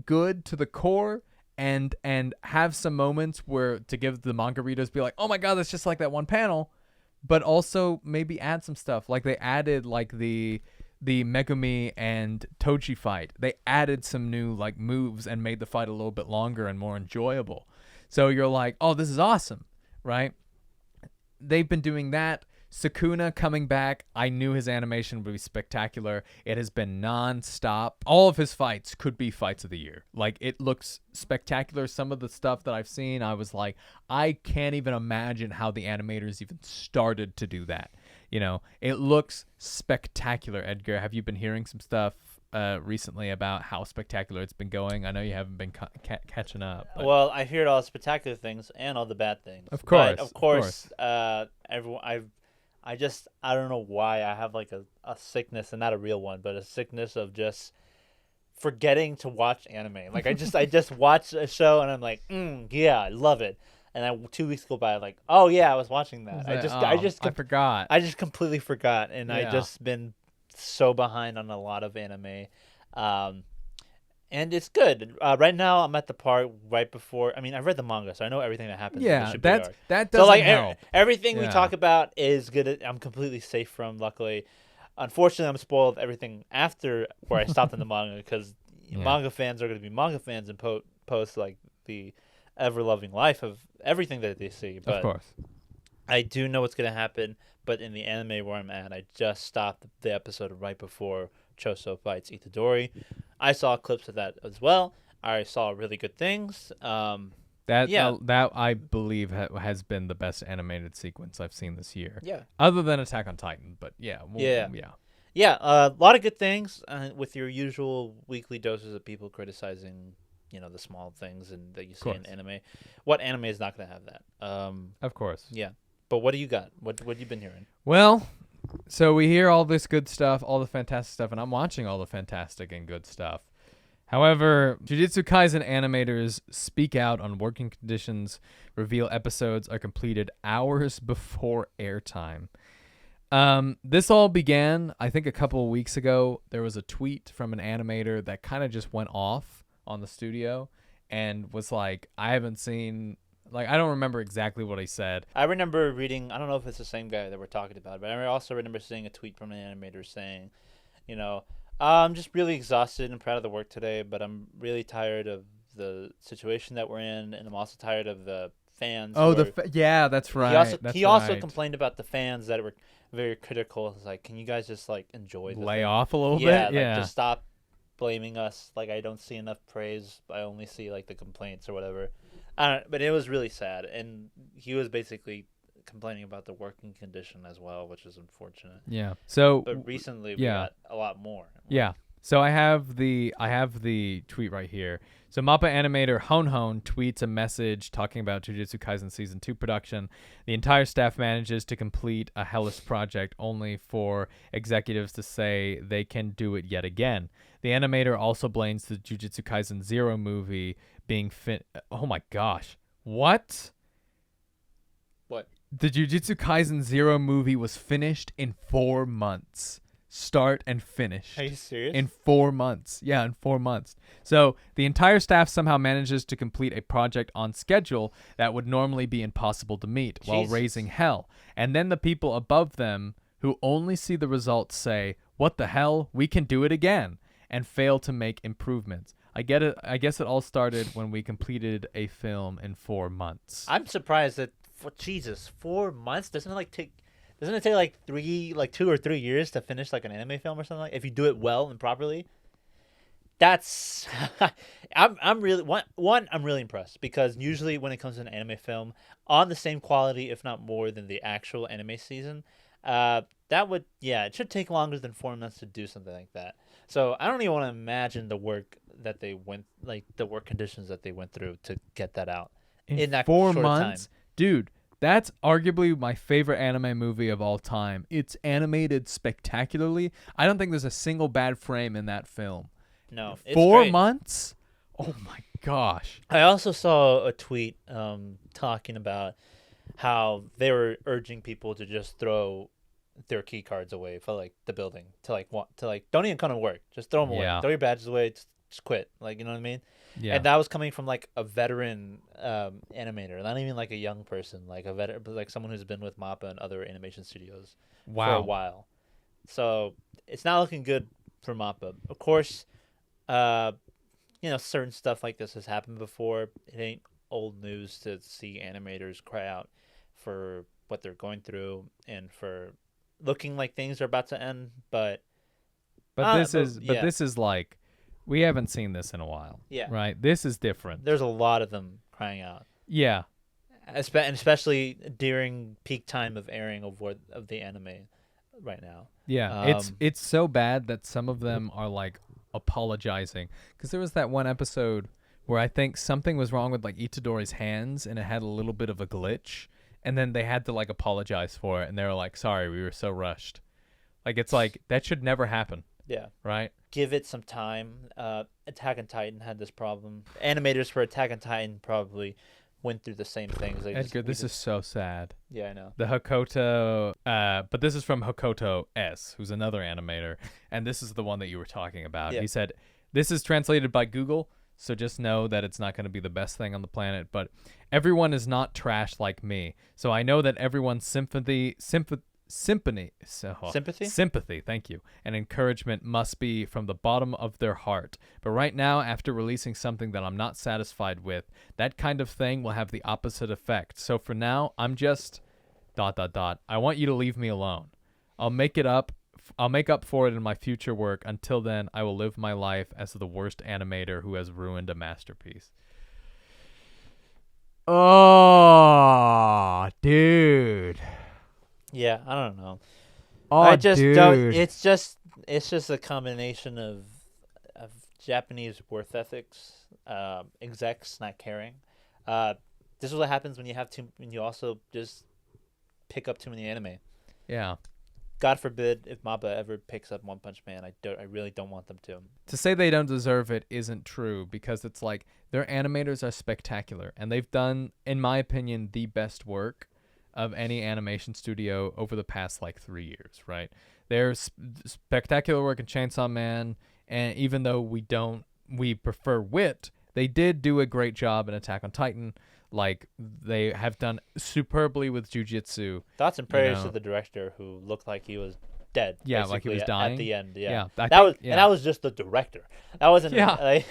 good to the core and have some moments where to give the manga readers be like, oh my god, that's just like that one panel, but also maybe add some stuff. Like they added like the Megumi and Toji fight. They added some new like moves and made the fight a little bit longer and more enjoyable. So you're like, oh, this is awesome, right? They've been doing that. Sukuna coming back, I knew his animation would be spectacular. It has been non-stop. All of his fights could be fights of the year. Like, it looks spectacular. Some of the stuff that I've seen, I was like, I can't even imagine how the animators even started to do that. You know, it looks spectacular, Edgar. Have you been hearing some stuff recently about how spectacular it's been going? I know you haven't been catching up. But... Well, I heard all the spectacular things and all the bad things. Of course. But of course. Everyone, I don't know why I have like a sickness, and not a real one, but a sickness of just forgetting to watch anime. Like I just watch a show and I'm like, yeah, I love it. And then 2 weeks go by, like, oh yeah, I was watching that. I forgot. I just completely forgot, and Yeah. I just been so behind on a lot of anime. And it's good. Right now, I'm at the part right before. I mean, I read the manga, so I know everything that happens. Yeah, in the shipyard. that doesn't so like help. Everything we Yeah. talk about is good. I'm completely safe from. Luckily, unfortunately, I'm spoiled everything after where I stopped in the manga because manga fans are going to be manga fans and post like the ever loving life of everything that they see. But of course, I do know what's going to happen. But in the anime where I'm at, I just stopped the episode right before Choso fights Itadori. I saw clips of that as well. I saw really good things. That I believe has been the best animated sequence I've seen this year. Yeah. Other than Attack on Titan, but yeah. Yeah, a lot of good things with your usual weekly doses of people criticizing, the small things and that you see in anime. What anime is not going to have that? Of course. Yeah. But what do you got? What have you been hearing? Well, so we hear all this good stuff, all the fantastic stuff, and I'm watching all the fantastic and good stuff. However, Jujutsu Kaisen animators speak out on working conditions, reveal episodes are completed hours before airtime. This all began, I think, a couple of weeks ago. There was a tweet from an animator that kind of just went off on the studio and was like, I haven't seen... Like, I don't remember exactly what he said. I remember reading, I don't know if it's the same guy that we're talking about, but I also remember seeing a tweet from an animator saying, I'm just really exhausted and proud of the work today, but I'm really tired of the situation that we're in, and I'm also tired of the fans. Oh, yeah, that's right. He also complained about the fans that were very critical. It's like, can you guys just like enjoy the lay thing? off a little Yeah, bit? like Yeah, just stop blaming us. Like I don't see enough praise. I only see like the complaints or whatever. I don't. But it was really sad, and he was basically complaining about the working condition as well, which is unfortunate. yeah. So, But recently we yeah. got a lot more. Yeah. So I have the tweet right here. So Mappa animator Hon tweets a message talking about Jujutsu Kaisen Season 2 production. The entire staff manages to complete a hellish project only for executives to say they can do it yet again. The animator also blames the Jujutsu Kaisen 0 movie being Oh my gosh. What? What? The Jujutsu Kaisen 0 movie was finished in 4 months. Start and finish. Are you serious? In 4 months. Yeah, in 4 months. So the entire staff somehow manages to complete a project on schedule that would normally be impossible to meet while raising hell. And then the people above them who only see the results say, "What the hell? We can do it again," and fail to make improvements. I get it. I guess it all started when we completed a film in 4 months. I'm surprised that Jesus, 4 months doesn't it take like 2 or 3 years to finish like an anime film or something? Like if you do it well and properly, that's I'm really I'm really impressed because usually when it comes to an anime film on the same quality, if not more than the actual anime season, it should take longer than 4 months to do something like that. So I don't even want to imagine the work that they went the work conditions that they went through to get that out in that 4 short months, time. Dude. That's arguably my favorite anime movie of all time. It's animated spectacularly. I don't think there's a single bad frame in that film. No, it's 4 great. months? Oh my gosh. I also saw a tweet talking about how they were urging people to just throw their key cards away for like the building to don't even come to work. Just throw them away. Throw your badges away. Just quit. Like, you know what I mean? Yeah. And that was coming from like a veteran animator, not even like a young person, like a veteran, but like someone who's been with MAPPA and other animation studios for a while. So it's not looking good for MAPPA. Of course, certain stuff like this has happened before. It ain't old news to see animators cry out for what they're going through and for looking like things are about to end. But this is like. We haven't seen this in a while. Yeah. Right? This is different. There's a lot of them crying out. Yeah. And especially during peak time of airing of the anime right now. Yeah. It's so bad that some of them are like apologizing. Because there was that one episode where I think something was wrong with like Itadori's hands and it had a little bit of a glitch. And then they had to like apologize for it. And they were like, sorry, we were so rushed. Like, it's like, that should never happen. Yeah. Right? Give it some time. Attack on Titan had this problem. Animators for Attack on Titan probably went through the same things. Edgar, this is so sad. Yeah, I know. The Hokoto, but this is from Hokoto S, who's another animator, and this is the one that you were talking about. Yeah. He said, this is translated by Google, so just know that it's not going to be the best thing on the planet, but everyone is not trash like me, so I know that everyone's sympathy, thank you, and encouragement must be from the bottom of their heart. But right now, after releasing something that I'm not satisfied with, that kind of thing will have the opposite effect. So for now, I'm just ... I want you to leave me alone. I'll make up for it in my future work. Until then, I will live my life as the worst animator who has ruined a masterpiece. Oh, dude. Yeah, I don't know. Oh, I just dude. don't. It's just a combination of Japanese worth ethics, execs not caring. This is what happens when you also just pick up too many anime. Yeah. God forbid if MAPPA ever picks up One Punch Man. I really don't want them to. To say they don't deserve it isn't true because it's like their animators are spectacular and they've done, in my opinion, the best work of any animation studio over the past like 3 years, right? There's spectacular work in Chainsawman, and even though we prefer wit, they did do a great job in Attack on Titan. Like they have done superbly with Jujutsu. Thoughts and prayers to the director who looked like he was dead. Yeah, like he was dying at the end. Yeah, and that was just the director. That wasn't. Yeah.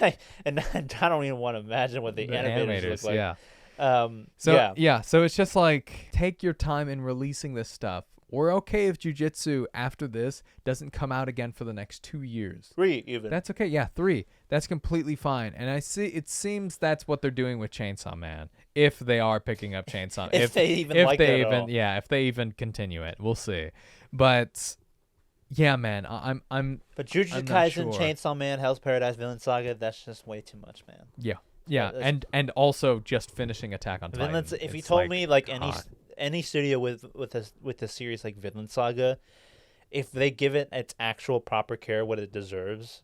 And I don't even want to imagine what the animators look like. Yeah. Yeah. So it's just like, take your time in releasing this stuff. We're okay if Jujutsu after this doesn't come out again for the next 2 years. 3 even. That's okay. Yeah, 3. That's completely fine. And it seems that's what they're doing with Chainsawman. If they are picking up Chainsaw, if they even yeah, if they even continue it, we'll see. But yeah, man, I'm. But Jujutsu Kaisen, Chainsaw Man, Hell's Paradise, Villain Saga, that's just way too much, man. Yeah, and also just finishing Attack on Titan. If you told me like any studio with a series like Vinland Saga, if they give it its actual proper care, what it deserves,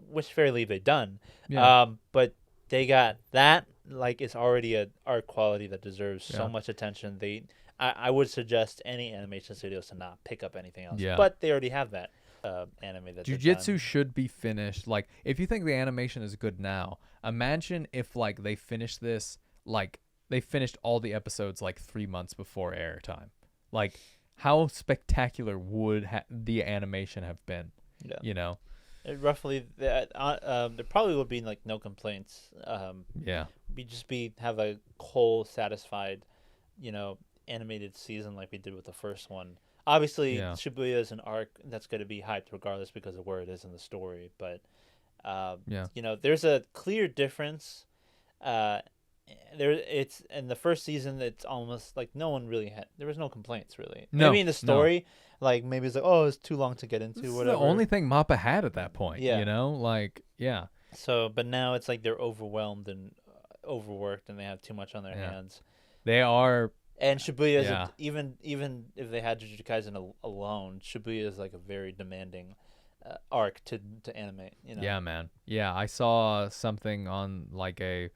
which Fairy Leave they've done, but they got that, like, it's already a art quality that deserves so much attention. I would suggest any animation studios to not pick up anything else, but they already have that anime that Jujutsu should be finished. Like, if you think the animation is good now, imagine if like they finished this, like they finished all the episodes like 3 months before airtime. Like, how spectacular would the animation have been? Yeah. You know, roughly there probably would be like no complaints. Have a whole satisfied, animated season like we did with the first one. Obviously, Shibuya is an arc that's going to be hyped regardless because of where it is in the story. But, there's a clear difference. It's in the first season. It's almost like no one really there was no complaints really. Maybe in the story, like maybe it's like, oh, it's too long to get into. This whatever. Is the only thing Mappa had at that point. Yeah. So, but now it's like they're overwhelmed and overworked, and they have too much on their hands. They are. And Shibuya is even if they had Jujutsu Kaisen alone, Shibuya is like a very demanding arc to animate. Yeah, man. Yeah, I saw something on like a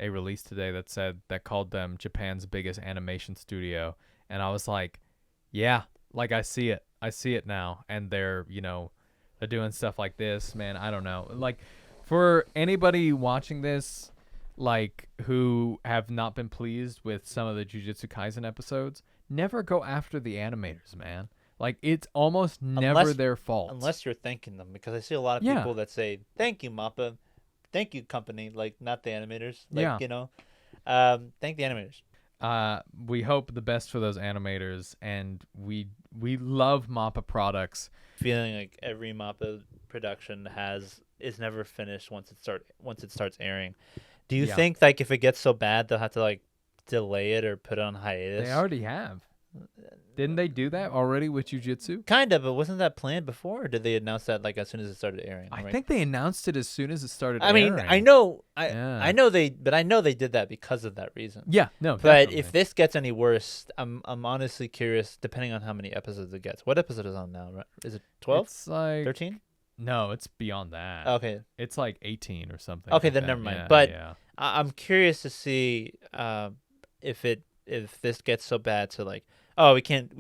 release today that called them Japan's biggest animation studio, and I was like, yeah, like I see it now, and they're doing stuff like this, man. I don't know, like for anybody watching this, like who have not been pleased with some of the Jujutsu Kaisen episodes, never go after the animators, man. Like, it's almost never their fault. Unless you're thanking them, because I see a lot of people that say, thank you, Mappa. Thank you, company. Like, not the animators. Like, thank the animators. We hope the best for those animators, and we love Mappa products. Feeling like every Mappa production is never finished once it starts airing. Do you think like if it gets so bad they'll have to like delay it or put it on hiatus? They already have. Didn't they do that already with Jujutsu? Kind of, but wasn't that planned before, or did they announce that like as soon as it started airing? I think they announced it as soon as it started airing. I mean, I know they did that because of that reason. Yeah, no. But definitely. if this gets any worse, I'm honestly curious, depending on how many episodes it gets. What episode is on now? Right? Is it 12? It's like 13? No, it's beyond that. Okay. It's like 18 or something. Okay, like then that. never mind. Yeah, but yeah. I'm curious to see if this gets so bad to like, oh, we can't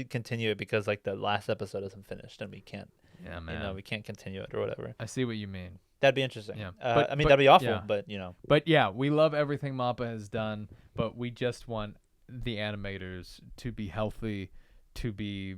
continue it because like the last episode isn't finished and we can't. Yeah, man. We can't continue it or whatever. I see what you mean. That'd be interesting. Yeah. That'd be awful, but But yeah, we love everything Mappa has done, but we just want the animators to be healthy, to be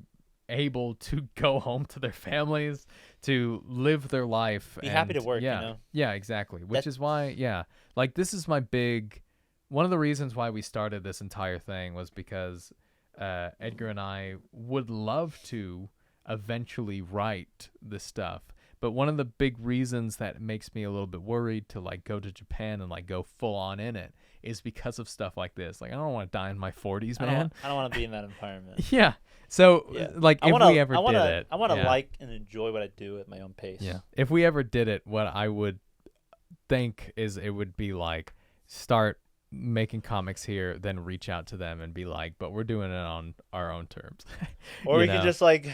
able to go home to their families, to live their life. Be happy to work, Yeah, exactly. Which is why, like this is one of the reasons why we started this entire thing was because Edgar and I would love to eventually write this stuff. But one of the big reasons that makes me a little bit worried to like go to Japan and like go full on in it is because of stuff like this. Like, I don't want to die in my 40s, man. I don't want to be in that environment. Yeah. So, like, if we ever did it. I want to like and enjoy what I do at my own pace. Yeah. If we ever did it, what I would think is it would be like start making comics here, then reach out to them and be like, but we're doing it on our own terms. Or we could just like...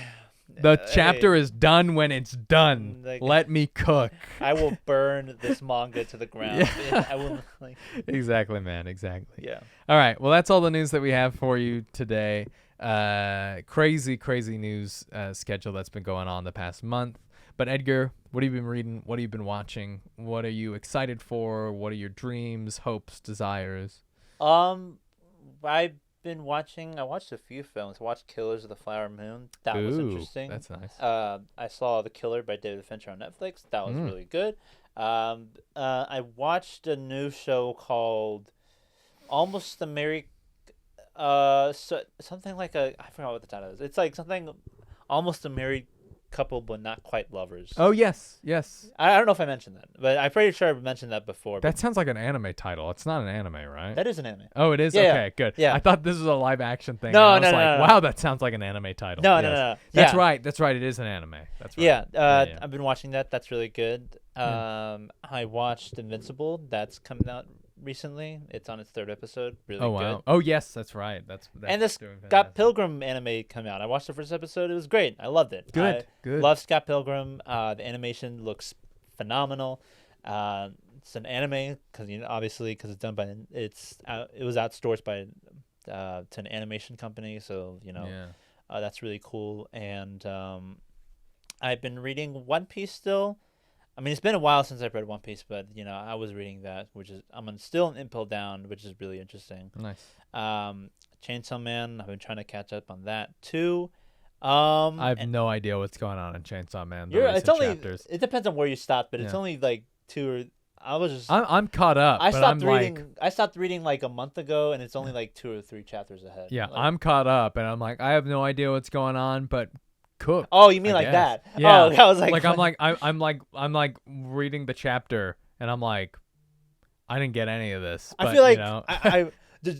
The chapter is done when it's done. Like, let me cook. I will burn this manga to the ground. Yeah. I will like... Exactly, man. Exactly. Yeah. All right. Well, that's all the news that we have for you today. Crazy news schedule that's been going on the past month. But Edgar, what have you been reading? What have you been watching? What are you excited for? What are your dreams, hopes, desires? I've been watching. I watched a few films. I watched Killers of the Flower Moon. That was interesting. That's nice. I saw The Killer by David Fincher on Netflix. That was really good. I watched a new show called Almost the Married. Something like I forgot what the title is. It's like something almost a married couple, but not quite lovers. Oh yes. I don't know if I mentioned that, but I'm pretty sure I mentioned that before. That sounds like an anime title. It's not an anime, right? That is an anime. Oh, it is. Yeah, okay, good. Yeah. I thought this was a live action thing. No, I was no, like, no. wow, that sounds like an anime title. No, Yes. no. That's Yeah. right. That's right. It is an anime. That's right. Yeah. I've been watching that. That's really good. I watched Invincible. That's coming out recently. It's on its 3rd episode. Really Oh wow. good. Oh yes, that's right. That's And the doing Scott fantastic. Pilgrim anime come out. I watched the first episode. It was great. I loved it. Good. Love Scott Pilgrim. The animation looks phenomenal. It's an anime because obviously because it's done by it was outsourced by to an animation company. So that's really cool. And I've been reading One Piece still. I mean, it's been a while since I've read One Piece, but I was reading that, which is still in Impel Down, which is really interesting. Nice. Chainsawman, I've been trying to catch up on that too. I have no idea what's going on in Chainsawman. It's only chapters. It depends on where you stop, but it's only like 2 or I was just I'm caught up. I but stopped I'm reading. Like, I stopped reading like a month ago, and it's only like 2 or 3 chapters ahead. yeah, like, I'm caught up, and I'm like, I have no idea what's going on, but cook. Oh, you mean I like guess. that? Yeah. Oh, I was like, I'm like reading the chapter, and I'm like, I didn't get any of this. I but, feel like I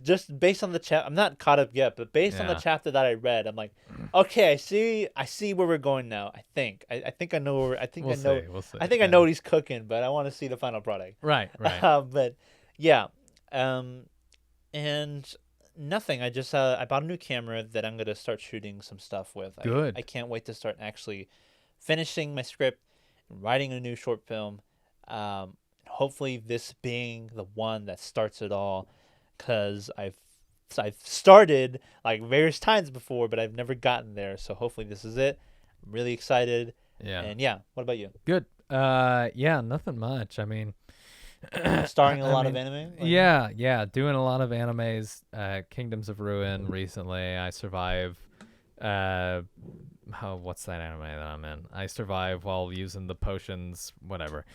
just based on the chapter, I'm not caught up yet, but based on the chapter that I read, I'm like, okay, I see where we're going now. I think I know where We'll see. I think I know what he's cooking, but I want to see the final product. Right. But yeah, and nothing. I just I bought a new camera that I'm gonna start shooting some stuff with. Good. I can't wait to start actually finishing my script, and writing a new short film. Hopefully this being the one that starts it all, because I've started like various times before, but I've never gotten there. So hopefully this is it. I'm really excited. Yeah. And yeah, what about you? Good. Yeah, nothing much. I mean, Starring a lot of anime? Yeah, doing a lot of animes. Kingdoms of Ruin recently. I survive. What's that anime that I'm in? I survive while using the potions. Whatever.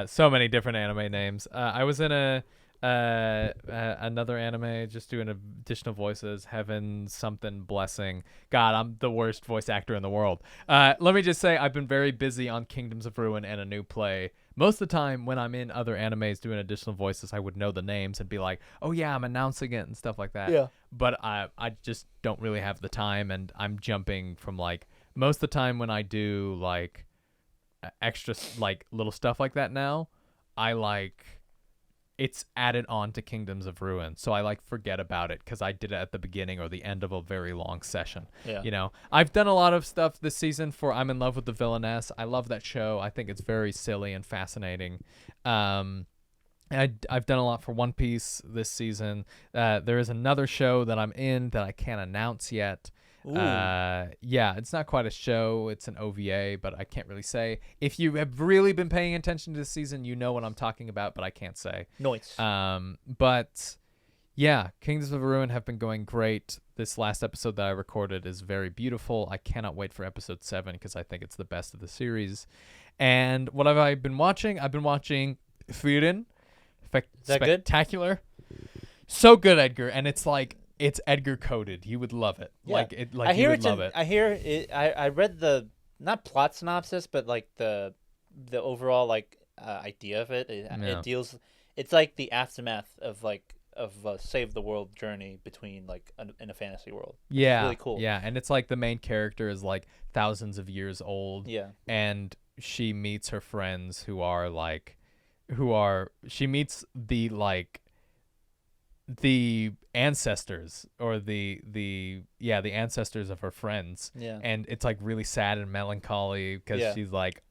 So many different anime names. I was in another anime just doing additional voices. Heaven something blessing. God, I'm the worst voice actor in the world. Let me just say I've been very busy on Kingdoms of Ruin and a new play. Most of the time when I'm in other animes doing additional voices, I would know the names and be like, oh yeah, I'm announcing it and stuff like that. Yeah. But I just don't really have the time, and I'm jumping from like most of the time when I do like extra like little stuff like that now, I like it's added on to Kingdoms of Ruin. So I like forget about it because I did it at the beginning or the end of a very long session. Yeah. I've done a lot of stuff this season for I'm in Love with the Villainess. I love that show. I think it's very silly and fascinating. I've done a lot for One Piece this season. There is another show that I'm in that I can't announce yet. Yeah, it's not quite a show. It's an OVA, but I can't really say. If you have really been paying attention to this season, you know what I'm talking about, but I can't say. Noise. But yeah, Kingdoms of Ruin have been going great. This last episode that I recorded is very beautiful. I cannot wait for episode 7 because I think it's the best of the series. And what have I been watching? I've been watching Frieren. Is that good? Spectacular. So good, Edgar. And it's like, it's Edgar coded. You would love it. Yeah. I hear you would love it. I hear it. I read the not plot synopsis, but like the overall like idea of it. It deals. It's like the aftermath of a save the world journey between like in a fantasy world. Yeah, it's really cool. Yeah, and it's like the main character is like thousands of years old. Yeah, and she meets her friends she meets the ancestors or the ancestors of her friends. Yeah. And it's like really sad and melancholy because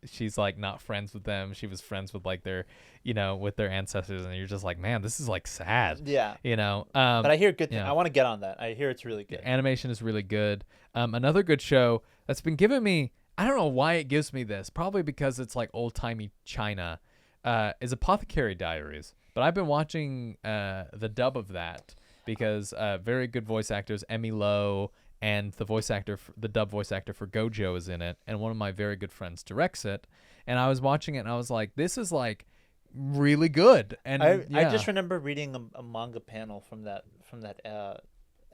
she's like not friends with them. She was friends with like their with their ancestors, and you're just like, man, this is like sad. Yeah. But I hear good things. I want to get on that. I hear it's really good. The animation is really good. Another good show that's been giving me, I don't know why it gives me this, probably because it's like old-timey China, is Apothecary Diaries. But I've been watching the dub of that. because very good voice actors, Emmy Lowe, and the voice actor, the dub voice actor for Gojo is in it, and one of my very good friends directs it. And I was watching it, and I was like, this is like really good. And I just remember reading a manga panel from that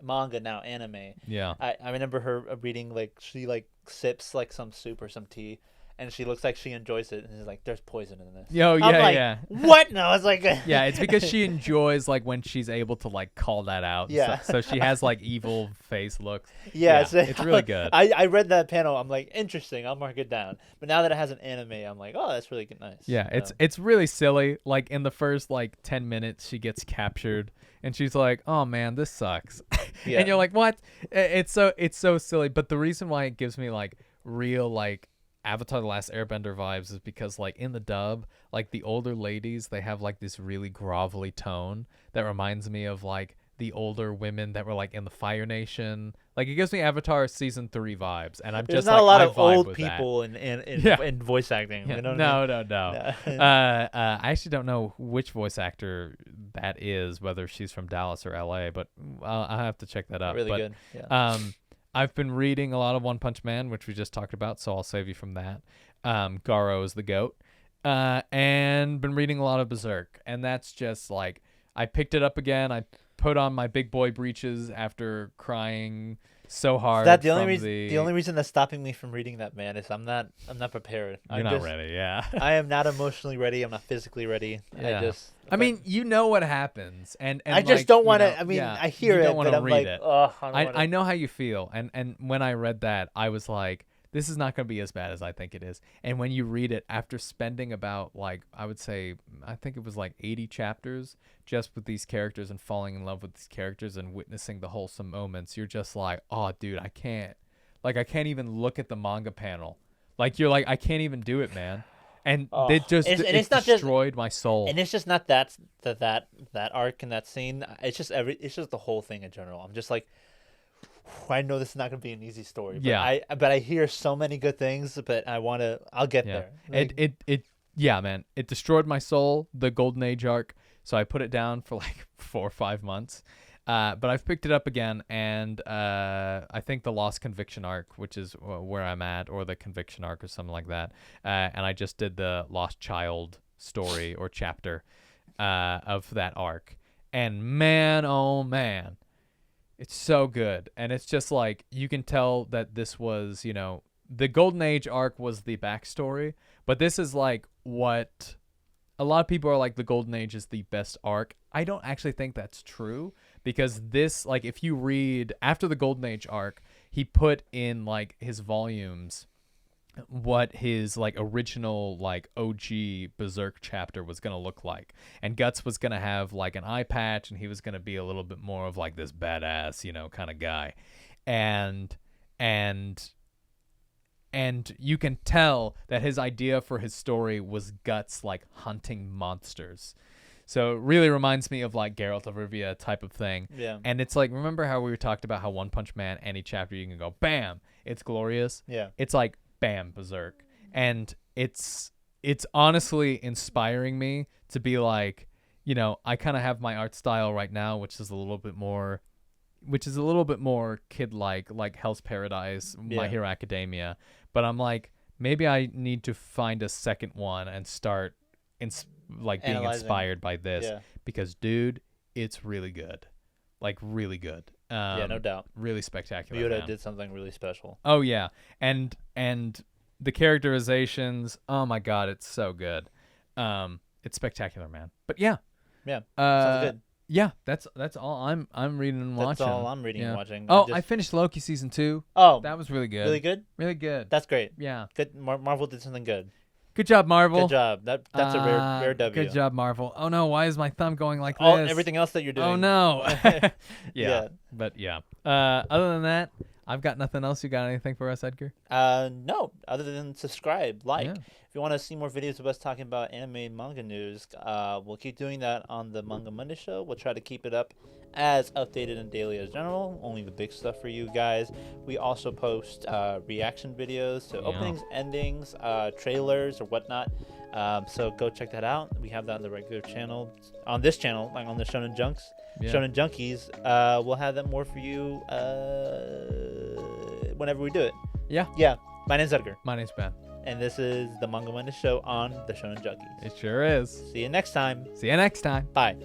manga, now anime. Yeah. I remember her reading, like, she like sips like some soup or some tea, and she looks like she enjoys it, and she's like, "There's poison in this." Yo, yeah, I'm like, yeah. What? No, I was like, yeah, it's because she enjoys like when she's able to like call that out. Yeah. So she has like evil face looks. Yeah, it's really good. I read that panel. I'm like, interesting. I'll mark it down. But now that it has an anime, I'm like, oh, that's really good. Nice. Yeah, it's really silly. Like in the first like 10 minutes, she gets captured, and she's like, "Oh man, this sucks," Yeah. and you're like, "What?" It's so silly. But the reason why it gives me like real like Avatar: The Last Airbender vibes is because like in the dub, like the older ladies, they have like this really grovelly tone that reminds me of like the older women that were like in the Fire Nation. Like it gives me Avatar season 3 vibes, and I'm There's just not like, a lot I of vibe old with people that. in voice acting. Yeah. You know what I mean? No. Yeah. I actually don't know which voice actor that is, whether she's from Dallas or LA, but I'll have to check that out. Really but, good. Yeah. I've been reading a lot of One Punch Man, which we just talked about, so I'll save you from that. Garo is the GOAT. And been reading a lot of Berserk, and that's just like, I picked it up again. I put on my big boy breeches after crying so hard. That the only reason that's stopping me from reading that, man, is I'm not prepared. You're not ready, yeah. I am not emotionally ready. I'm not physically ready. Yeah. I mean, you know what happens, and I just like, don't want to. know, I mean, yeah, I hear you it, don't but I'm read like, it. oh, I don't I know how you feel, and when I read that, I was like, this is not going to be as bad as I think it is. And when you read it, after spending about like, I would say, I think it was like 80 chapters just with these characters and falling in love with these characters and witnessing the wholesome moments, you're just like, oh, dude, I can't even look at the manga panel. Like, you're like, I can't even do it, man. And it destroyed my soul. And it's just not that arc and that scene. It's just the whole thing in general. I'm just like, I know this is not going to be an easy story. But but I hear so many good things. But I'll get there. Like, yeah, man. It destroyed my soul. The Golden Age arc. So I put it down for like 4 or 5 months. But I've picked it up again, and I think the Lost Conviction arc, which is where I'm at, or the Conviction arc or something like that. And I just did the Lost Child story or chapter of that arc. And man, oh man, it's so good. And it's just like, you can tell that this was, the Golden Age arc was the backstory, but this is like what a lot of people are like, the Golden Age is the best arc. I don't actually think that's true, because this, like, if you read after the Golden Age arc, he put in like his volumes what his like original like OG Berserk chapter was going to look like. And Guts was going to have like an eye patch, and he was going to be a little bit more of like this badass, kind of guy. And you can tell that his idea for his story was Guts like hunting monsters. So it really reminds me of like Geralt of Rivia type of thing. Yeah. And it's like, remember how we talked about how One Punch Man, any chapter you can go, bam, it's glorious. Yeah. It's like, bam, Berserk. And it's honestly inspiring me to be like, I kind of have my art style right now, which is a little bit more kid-like Hell's Paradise, My Hero Academia. But I'm like, maybe I need to find a second one and start being inspired by this, because dude, it's really good, like really good. Yeah, no doubt. Really spectacular. Yoda did something really special. Oh yeah, and the characterizations, oh my god, it's so good. It's spectacular, man. But yeah, sounds good. Yeah, that's all I'm reading and watching. That's all I'm reading and watching. I finished Loki season 2. Oh, that was really good. Really good. Really good. That's great. Yeah. Good. Marvel did something good. Good job, Marvel. Good job. That's a rare W. Good job, Marvel. Oh no, why is my thumb going like this? Everything else that you're doing. Oh no. Yeah. But yeah. Other than that, I've got nothing else. You got anything for us, Edgar? No. Other than subscribe, like. Yeah. If you want to see more videos of us talking about anime and manga news, we'll keep doing that on the Manga Monday show. We'll try to keep it up as updated and daily as general. Only the big stuff for you guys. We also post reaction videos to openings, endings, trailers, or whatnot. So go check that out. We have that on the regular channel, on this channel, like on the Shonen Junks. Shonen Junkies. We'll have that more for you whenever we do it. Yeah. My name's Edgar. My name's Ben. And this is the Manga Minus Show on the Shonen Junkies. It sure is. See you next time. See you next time. Bye.